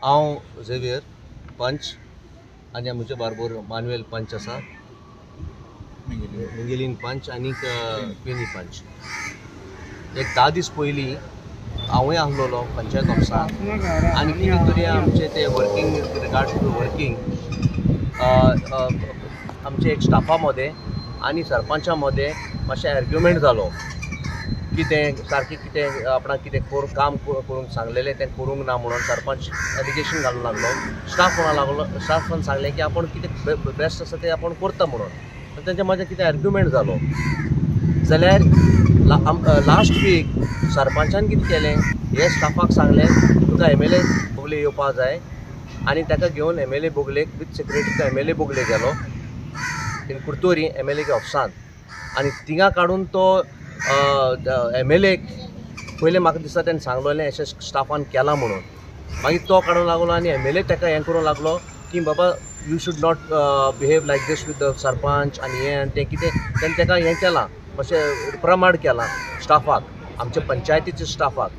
हांव झेवियर पंच आनी आमचे बारबर मानुएल पंच आसा, मिंगेलीन पंच आनी पेनी पंच. एक 10 दीस पयलीं हांवूय आसलोलो पंचायत ऑफिसांत आनी कितें तरी आमचे ते वर्कींग रिगार्ड्स टू वर्कींग आमचे एक स्टाफा मदें आनी सरपंचा मदें मातशें आर्ग्युमेंट जालो. कितें सारकें कितें आपणाक कितें काम करूंक सांगलेलें तें करूंक ना म्हणून सरपंच एलिगेशन घालूंक लागलो. स्टाफ म्हणूंक लागलो, स्टाफान सांगलें की आपण कितें बेस्ट आसा तें आपण करता म्हणून. तेंच्या मदें कितें आर्ग्युमेंट जालो जाल्यार लास्ट वीक सरपंचान कितें केलें, हे स्टाफाक सांगलें तुका MLA बोगले येवपा जाय आनी ताका घेवन MLA बोगलेक विथ सेक्रेटरी तो MLA बोगले गेलो इन कुर्तोरी MLA ऑफिसांत. आनी थिंगा काडून तो MLA पयलें म्हाका दिसता तेणें सांगलोलें अशें स्टाफान केलां म्हणून. मागीर तो काडूंक लागलो आनी MLA ताका हें करूंक लागलो की बाबा you should not behave like this with the sarpanch आनी हें आनी तें कितें तेणें ताका हें केलां, अशें रिप्रमांड केलां स्टाफाक, आमच्या पंचायतीच्या स्टाफाक.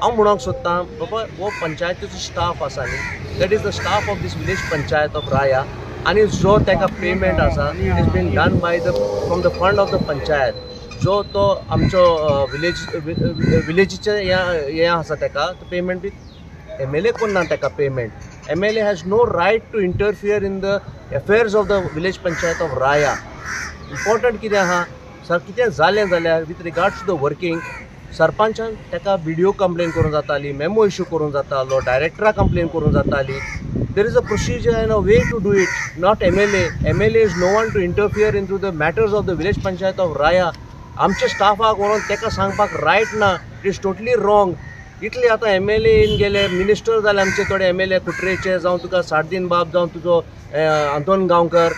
हांव म्हणूंक सोदतां बाबा हो पंचायतीचो स्टाफ आसा न्ही, that is the staff of this village panchayat of Raia आनी जो ताका पेमेंट आसा is been done by the from the fund of the panchayat. जो तो आमचो विलेजीचे हें आसा ताका पेमेंट बी MLA करना ताका payment. MLA has no right to interfere in the affairs of the village panchayat of Raia. Important कितें आहा सर, कितें जालें जाल्यार with regards to the working सरपंचान ताका BDO कंप्लेन करूंक जाताली, मेमो इश्यू करूंक जातालो, डायरेक्टरा कंप्लेन करूंक जाताली. There is a procedure and a way to do it, not MLA. MLA is no one to interfere in to the matters of the village panchayat of Raia. आमच्या स्टाफाक व्हरून ताका सांगपाक रायट ना, इट इज टोटली रॉंग. इतले आतां MLA in गेले, minister जाले आमचे थोडे MLA कुट्रेचे, जावं तुका सारदीन बाब, जावं तुजो आंतोन गांवकर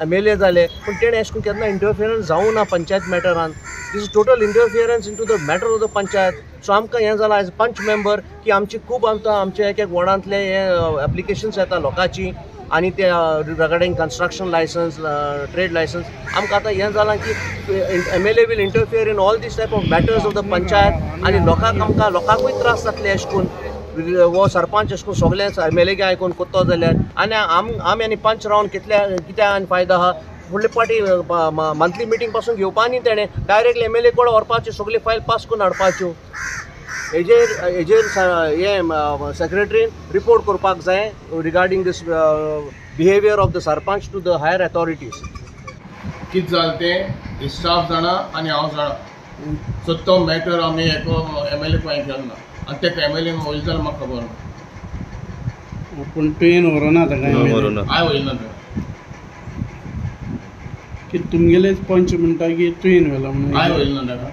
MLA जाले, पूण तेणें अशें करून केन्ना इंटरफियरन्स जावं ना पंचायत मॅटरान. This is total interference in to the matter of the panchayat. So आमकां हें जालां एज पंच मेंबर की आमची खूब आमच्या एक वॉर्डांतले हे एप्लिकेशन्स येता लोकांची आनी ते regarding construction licence, trade licence. आमकां आतां हें जालां की MLA will interfere in all this type of matters of the panchayat आनी लोकांकूय त्रास जातले अशें करून वो सरपंच अशें करून सगळें MLA आयकून कोत्तो जाल्यार आनी आमी आनी पंच रावन कित्याक आनी फायदो आहा. फुडले पाटी मंथली मिटींग पासून घेवपा न्ही, तेणें डायरेक्टली MLA कडेन व्हरपाच्यो, सगळी फायल पास करून हाडपाच्यो. हेजेर हे सेक्रेटरीन रिपोर्ट करपाक जाय regarding this behaviour of the sarpanch to the higher authorities. कितें जालें तें स्टाफ जाणा आनी हांव जाणा. सो तो मॅटर आमी एको MLA को हें केलो ना आनी तेका MLA वयलो जाल्यार म्हाका खबर ना. पूण तुवें व्हरोना ताका हांवें वयलो ना. की तुमगेलेच पंच म्हणटा की तुवें व्हेला म्हणून. हांवें वयलो ना ताका.